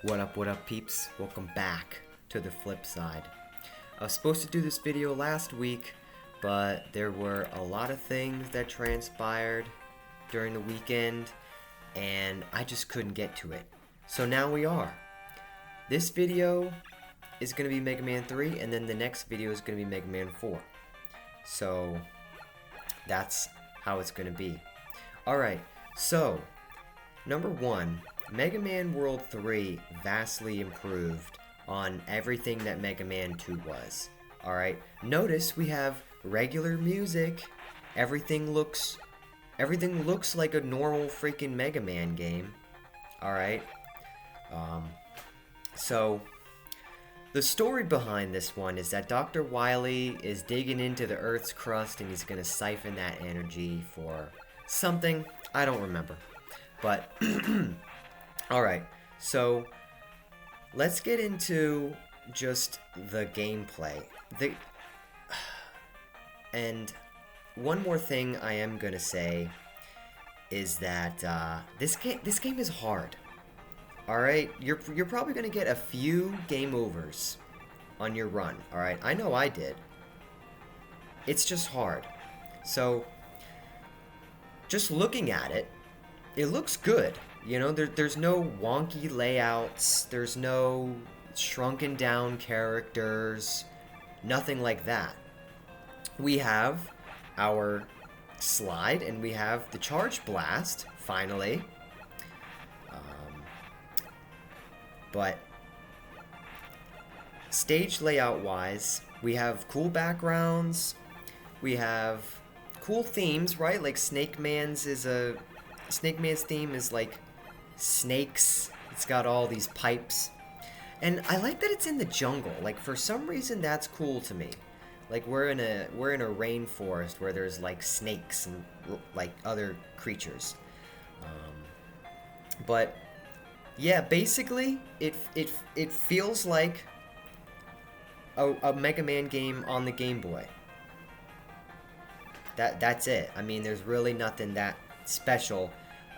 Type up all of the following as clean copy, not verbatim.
What up, peeps? Welcome back to the flip side. I was supposed to do this video last week, but there were a lot of things that transpired during the weekend, and I just couldn't get to it. So now we are. This video is going to be Mega Man 3, and then the next video is going to be Mega Man 4. So that's how it's going to be. Alright, so number 1. Mega Man World 3 vastly improved on everything that Mega Man 2 was. Alright, notice we have regular music. Everything looks like a normal freaking Mega Man game. Alright. So the story behind this one is that Dr. Wily is digging into the Earth's crust and he's gonna siphon that energy for something. I don't remember. But alright, so let's get into just the gameplay. And one more thing I am gonna say is that this game is hard. Alright, you're probably gonna get a few game overs on your run. Alright, I know I did. It's just hard. So just looking at it, it looks good. You know, there's no wonky layouts, there's no shrunken down characters, nothing like that. We have our slide and we have the charge blast, finally. But stage layout wise, we have cool backgrounds, we have cool themes, right? Like Snake Man's theme is like snakes. It's got all these pipes. And I like that it's in the jungle. Like for some reason that's cool to me. Like we're in a rainforest where there's like snakes and like other creatures. But yeah, basically it feels like a Mega Man game on the Game Boy. That's it. I mean, there's really nothing that special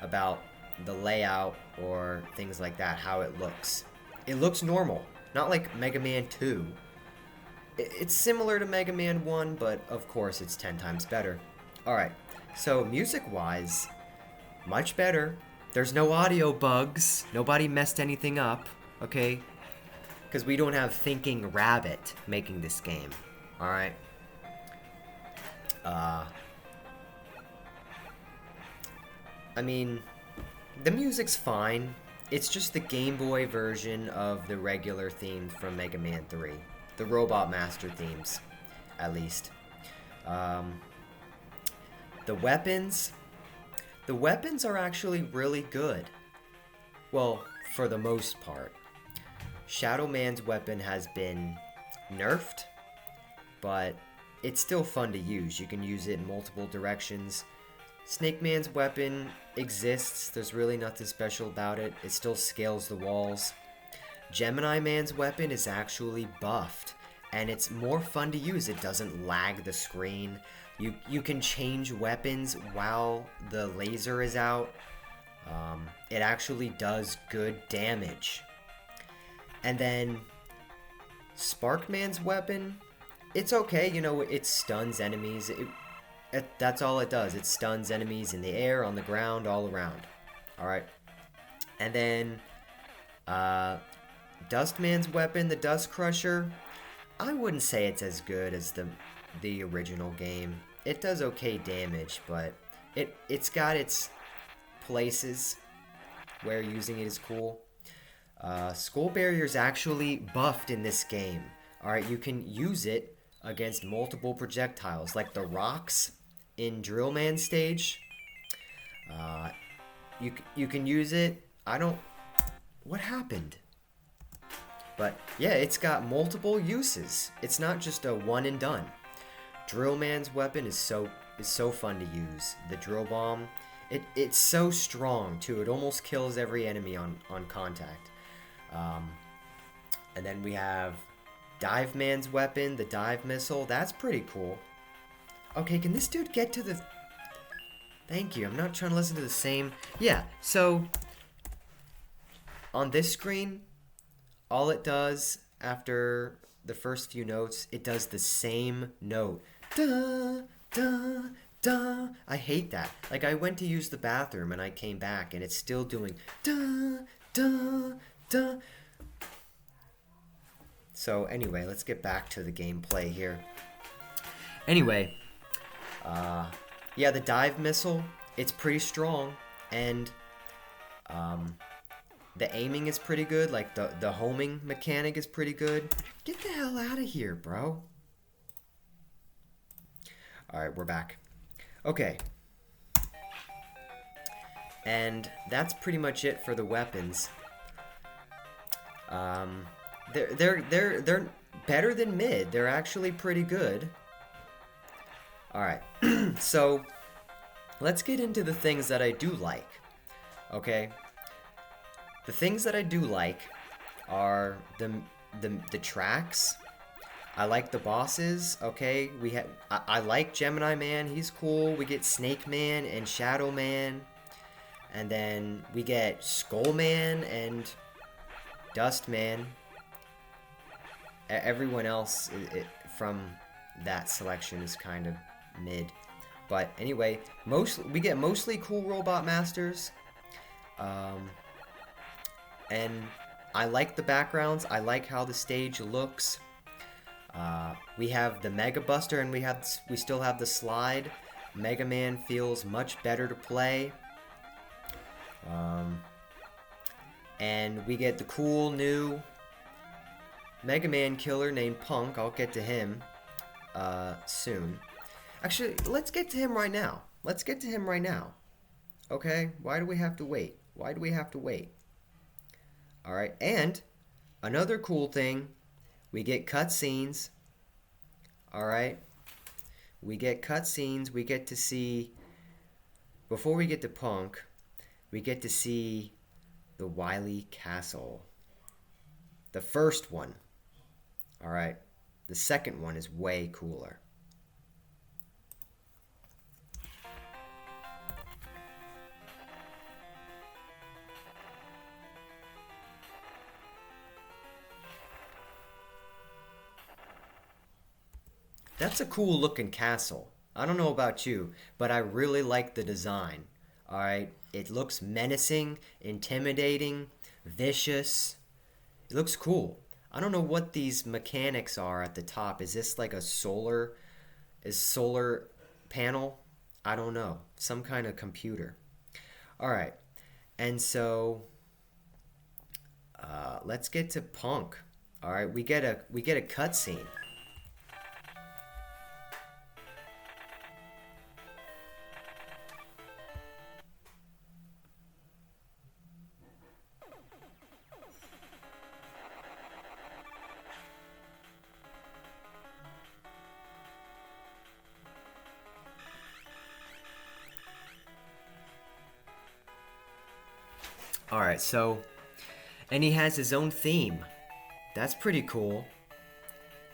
about the layout or things like that, how it looks. It looks normal, not like Mega Man 2. It's similar to Mega Man 1, but of course it's 10 times better. Alright, so music-wise, much better. There's no audio bugs. Nobody messed anything up, okay? Because we don't have Thinking Rabbit making this game, alright? I mean, the music's fine. It's just the Game Boy version of the regular theme from Mega Man 3. The Robot Master themes, at least. The weapons are actually really good. Well, for the most part. Shadow Man's weapon has been nerfed, but it's still fun to use. You can use it in multiple directions. Snake Man's weapon exists. There's really nothing special about it. It still scales the walls. Gemini Man's weapon is actually buffed, and it's more fun to use. It doesn't lag the screen. You can change weapons while the laser is out. It actually does good damage. And then Sparkman's weapon, it's okay, you know, it stuns enemies. That's all it does. It stuns enemies in the air, on the ground, all around. Alright. And then Dustman's weapon, the Dust Crusher, I wouldn't say it's as good as the original game. It does okay damage, but it's got its places where using it is cool. Skull Barrier's actually buffed in this game. Alright, you can use it against multiple projectiles, like the rocks in Drill Man stage. You can use it. What happened? But yeah, it's got multiple uses. It's not just a one and done. Drill Man's weapon is so fun to use. The Drill Bomb, it's so strong too. It almost kills every enemy on contact. And then we have Dive Man's weapon, the Dive Missile. That's pretty cool. Okay, can this dude get to the... Thank you, I'm not trying to listen to the same... Yeah, so... On this screen, all it does after the first few notes, it does the same note. Da, da, da. I hate that. Like, I went to use the bathroom and I came back and it's still doing da, da, da. So, anyway, let's get back to the gameplay here. Anyway, yeah, the dive missile, it's pretty strong, and the aiming is pretty good. Like, the homing mechanic is pretty good. Get the hell out of here, bro. Alright, we're back. Okay. And that's pretty much it for the weapons. They're better than mid. They're actually pretty good. Alright. So, let's get into the things that I do like. Okay? The things that I do like are the tracks. I like the bosses. Okay, I like Gemini Man. He's cool. We get Snake Man and Shadow Man, and then we get Skull Man and Dust Man. Everyone else from that selection is kind of mid. But anyway, we get mostly cool robot masters. And I like the backgrounds. I like how the stage looks. We have the Mega Buster, and we still have the slide. Mega Man feels much better to play. And we get the cool new Mega Man killer named Punk. I'll get to him soon. Actually, let's get to him right now. Okay? Why do we have to wait? Alright, and another cool thing, we get cutscenes. Alright? We get cutscenes. We get to see, before we get to Punk, we get to see the Wily Castle. The first one. Alright? The second one is way cooler. That's a cool looking castle. I don't know about you, but I really like the design. Alright? It looks menacing, intimidating, vicious. It looks cool. I don't know what these mechanics are at the top. Is this like a solar panel? I don't know. Some kind of computer. Alright. And so let's get to Punk. Alright, we get a cutscene. Alright, so, and he has his own theme. That's pretty cool.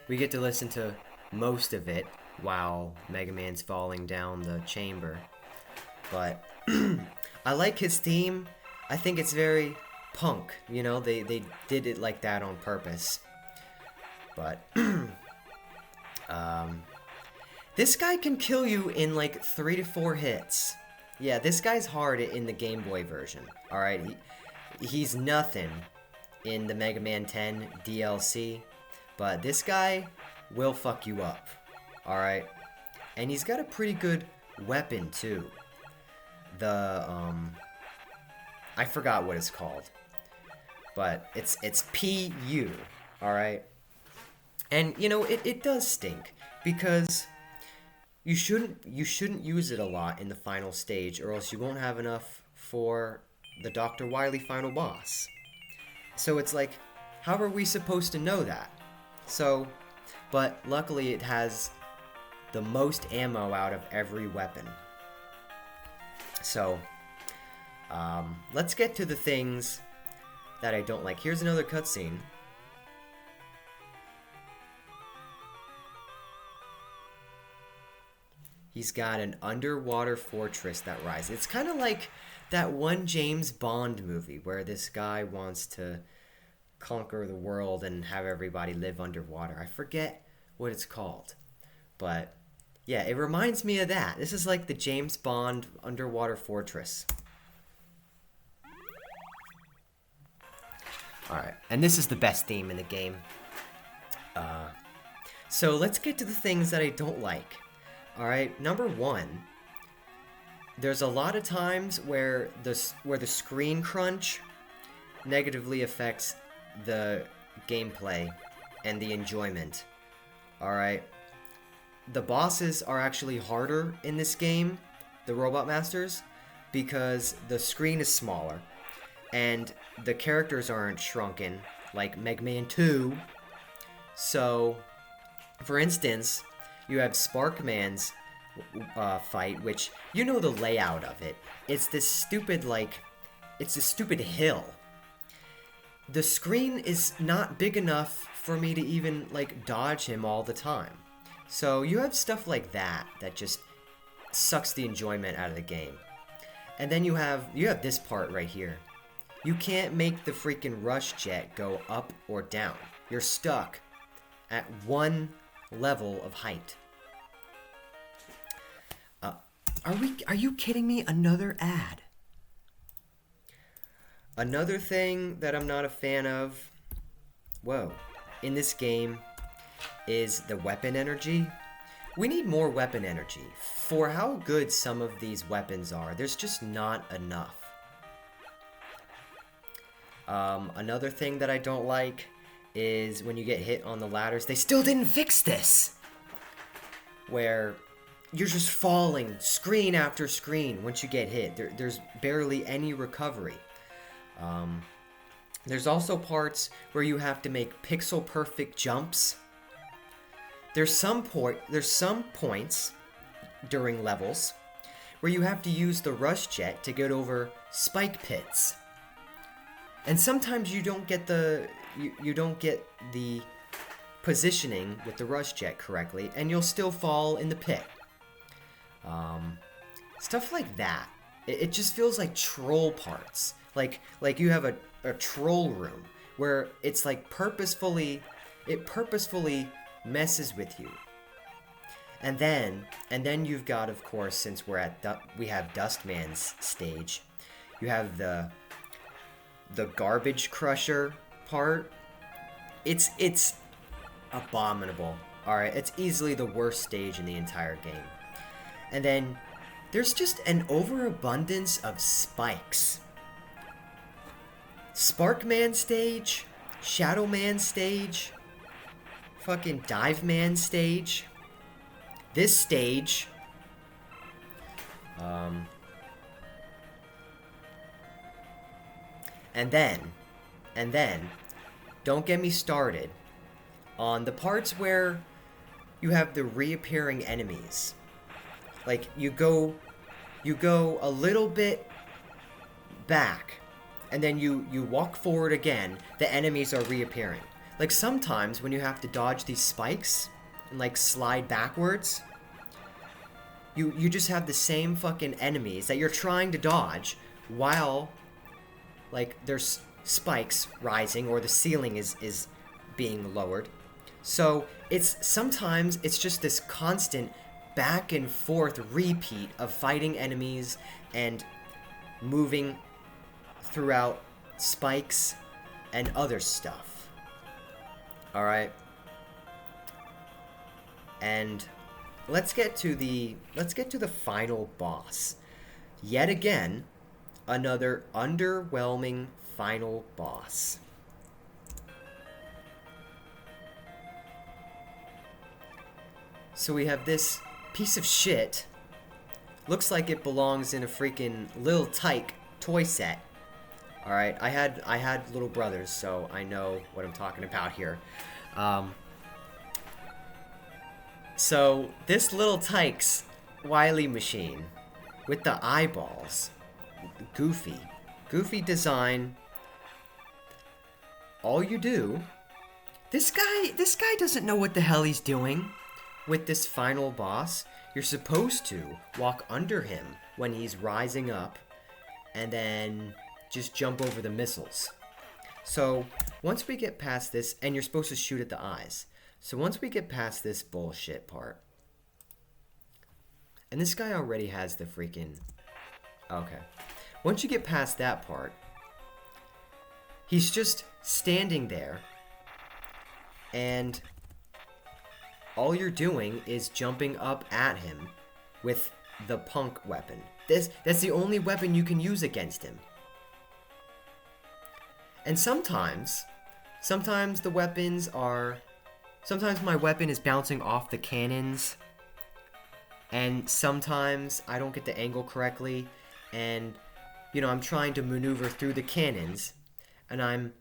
We get to listen to most of it while Mega Man's falling down the chamber. But I like his theme. I think it's very Punk. You know, they did it like that on purpose. But this guy can kill you in like 3 to 4 hits. Yeah, this guy's hard in the Game Boy version. Alright, he's nothing in the Mega Man 10 DLC, but this guy will fuck you up. Alright? And he's got a pretty good weapon, too. I forgot what it's called. But it's PU. Alright? And, you know, it does stink, because you shouldn't use it a lot in the final stage, or else you won't have enough for the Dr. Wily final boss. So it's like, how are we supposed to know that? So, but luckily it has the most ammo out of every weapon. So, let's get to the things that I don't like. Here's another cutscene. He's got an underwater fortress that rises. It's kind of like that one James Bond movie where this guy wants to conquer the world and have everybody live underwater. I forget what it's called. But yeah, it reminds me of that. This is like the James Bond underwater fortress. Alright, and this is the best theme in the game. So let's get to the things that I don't like. Alright, number one, there's a lot of times where the screen crunch negatively affects the gameplay and the enjoyment. Alright, the bosses are actually harder in this game, the Robot Masters, because the screen is smaller and the characters aren't shrunken like Mega Man 2. So, for instance, you have Sparkman's fight, which, you know the layout of it. It's this stupid, it's a stupid hill. The screen is not big enough for me to even, dodge him all the time. So you have stuff like that that just sucks the enjoyment out of the game. And then you have this part right here. You can't make the freaking rush jet go up or down. You're stuck at one level of height. Are you kidding me? Another ad. Another thing that I'm not a fan of, in this game is the weapon energy. We need more weapon energy. For how good some of these weapons are, there's just not enough. Another thing that I don't like is when you get hit on the ladders. They still didn't fix this! Where you're just falling screen after screen once you get hit. There's barely any recovery. There's also parts where you have to make pixel perfect jumps. There's some points during levels where you have to use the rush jet to get over spike pits. And sometimes you don't get the positioning with the rush jet correctly, and you'll still fall in the pit. Stuff like that. It just feels like troll parts. Like you have a troll room where it's purposefully messes with you. And then you've got, of course, since we have Dustman's stage, you have the garbage crusher part. It's abominable. Alright, it's easily the worst stage in the entire game. And then there's just an overabundance of spikes. Sparkman stage, Shadow Man stage, fucking Dive Man stage, this stage, and then, don't get me started on the parts where you have the reappearing enemies. Like, you go a little bit back, and then you walk forward again, the enemies are reappearing. Like, sometimes when you have to dodge these spikes and, slide backwards, you just have the same fucking enemies that you're trying to dodge while, there's spikes rising or the ceiling is being lowered. So, sometimes it's just this constant back and forth repeat of fighting enemies and moving throughout spikes and other stuff. Alright? And let's get to the final boss. Yet again, another underwhelming final boss. So we have this piece of shit. Looks like it belongs in a freaking Lil Tyke toy set. Alright, I had little brothers, so I know what I'm talking about here. So this Lil Tyke's Wily machine with the eyeballs, goofy design. All you do, this guy doesn't know what the hell he's doing with this final boss. You're supposed to walk under him when he's rising up and then just jump over the missiles. So Once we get past this, and you're supposed to shoot at the eyes. So once we get past this bullshit part, and this guy already has the freaking... Okay. Once you get past that part, he's just standing there, and all you're doing is jumping up at him with the punk weapon. That's the only weapon you can use against him. And sometimes the weapons are... Sometimes my weapon is bouncing off the cannons, and sometimes I don't get the angle correctly, and, you know, I'm trying to maneuver through the cannons, and I'm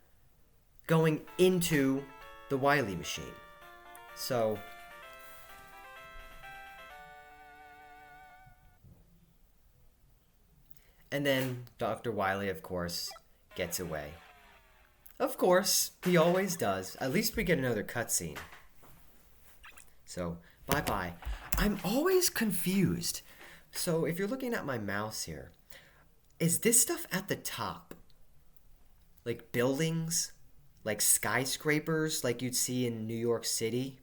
going into the Wily machine. So... And then Dr. Wily, of course, gets away. Of course, he always does. At least we get another cutscene. So, bye-bye. I'm always confused. So, if you're looking at my mouse here, is this stuff at the top? Like buildings? Like skyscrapers like you'd see in New York City?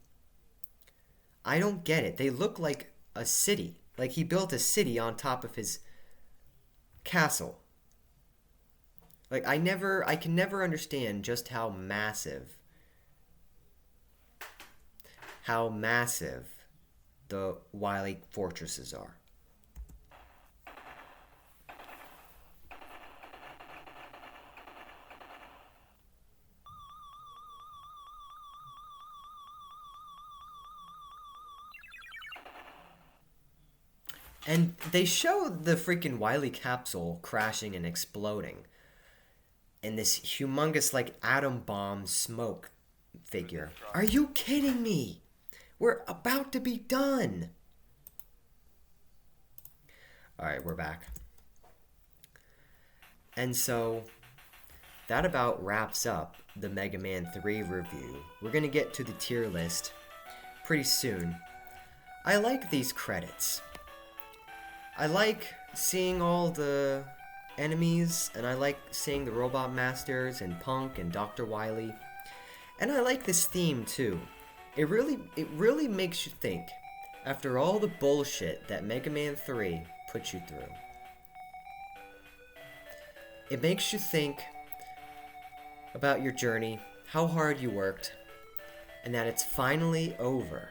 I don't get it. They look like a city. Like he built a city on top of his castle. Like I can never understand just how massive the Wily fortresses are. And they show the freaking Wily capsule crashing and exploding in this humongous, like, atom bomb smoke figure. Are you kidding me? We're about to be done. Alright, we're back. And so, that about wraps up the Mega Man 3 review. We're going to get to the tier list pretty soon. I like these credits. I like seeing all the enemies, and I like seeing the Robot Masters and Punk and Dr. Wily. And I like this theme too. It really makes you think after all the bullshit that Mega Man 3 put you through. It makes you think about your journey, how hard you worked, and that it's finally over.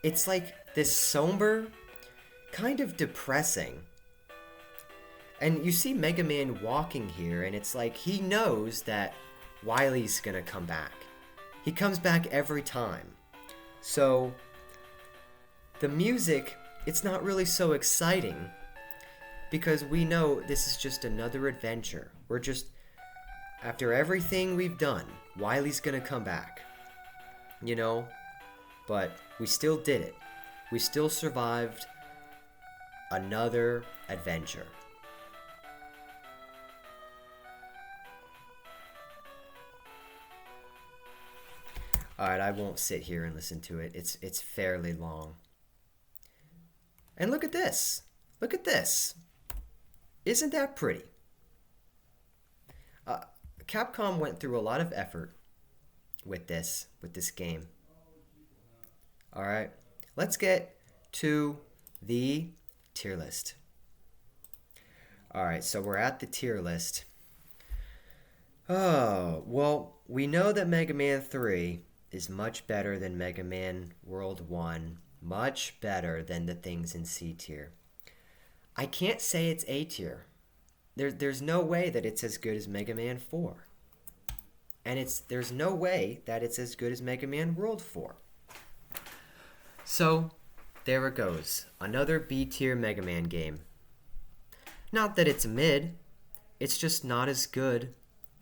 It's like this somber, kind of depressing. And you see Mega Man walking here, and it's like he knows that Wily's gonna come back. He comes back every time. So the music, it's not really so exciting because we know this is just another adventure. We're just, after everything we've done, Wily's gonna come back. You know? But we still did it. We still survived another adventure. Alright, I won't sit here and listen to it. It's fairly long. And look at this. Look at this. Isn't that pretty? Capcom went through a lot of effort with this game. Alright, let's get to the tier list. Alright, so we're at the tier list. Oh, well, we know that Mega Man 3 is much better than Mega Man World 1. Much better than the things in C tier. I can't say it's A tier. There's no way that it's as good as Mega Man 4. And there's no way that it's as good as Mega Man World 4. So, there it goes. Another B tier Mega Man game. Not that it's mid. It's just not as good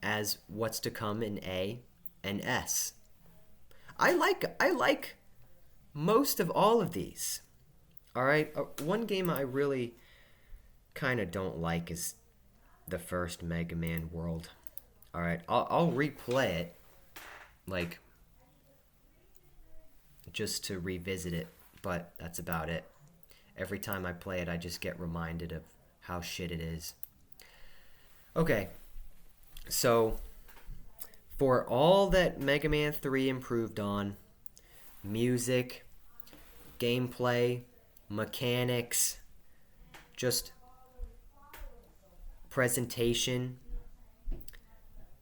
as what's to come in A and S. I like most of all of these. Alright? One game I really kind of don't like is the first Mega Man World. Alright, I'll replay it, like, just to revisit it, but that's about it. Every time I play it, I just get reminded of how shit it is. Okay, so for all that Mega Man 3 improved on, music, gameplay, mechanics, just presentation,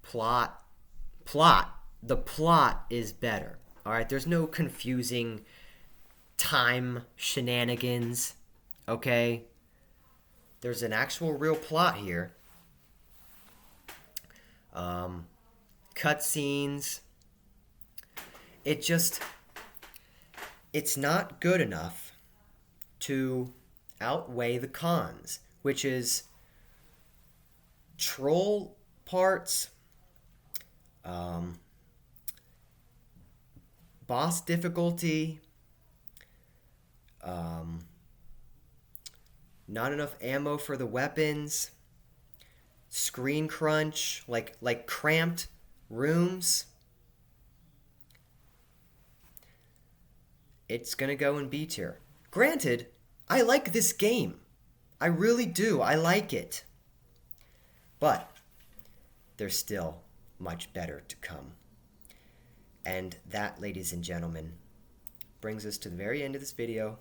plot. The plot is better. All right, there's no confusing time shenanigans. Okay, there's an actual real plot here. Cutscenes. It's not good enough to outweigh the cons, which is troll parts, boss difficulty, not enough ammo for the weapons, screen crunch, like cramped rooms. It's gonna go in B tier. Granted, I like this game. I really do. I like it. But there's still much better to come. And that, ladies and gentlemen, brings us to the very end of this video.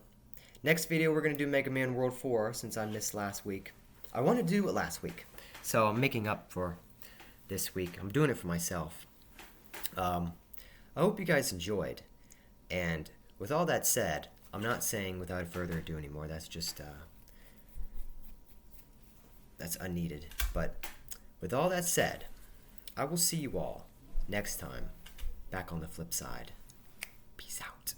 Next video, we're going to do Mega Man World 4, since I missed last week. I wanted to do it last week, so I'm making up for this week. I'm doing it for myself. I hope you guys enjoyed. And with all that said, I'm not saying without further ado anymore. That's just, that's unneeded. But with all that said, I will see you all next time back on the flip side. Peace out.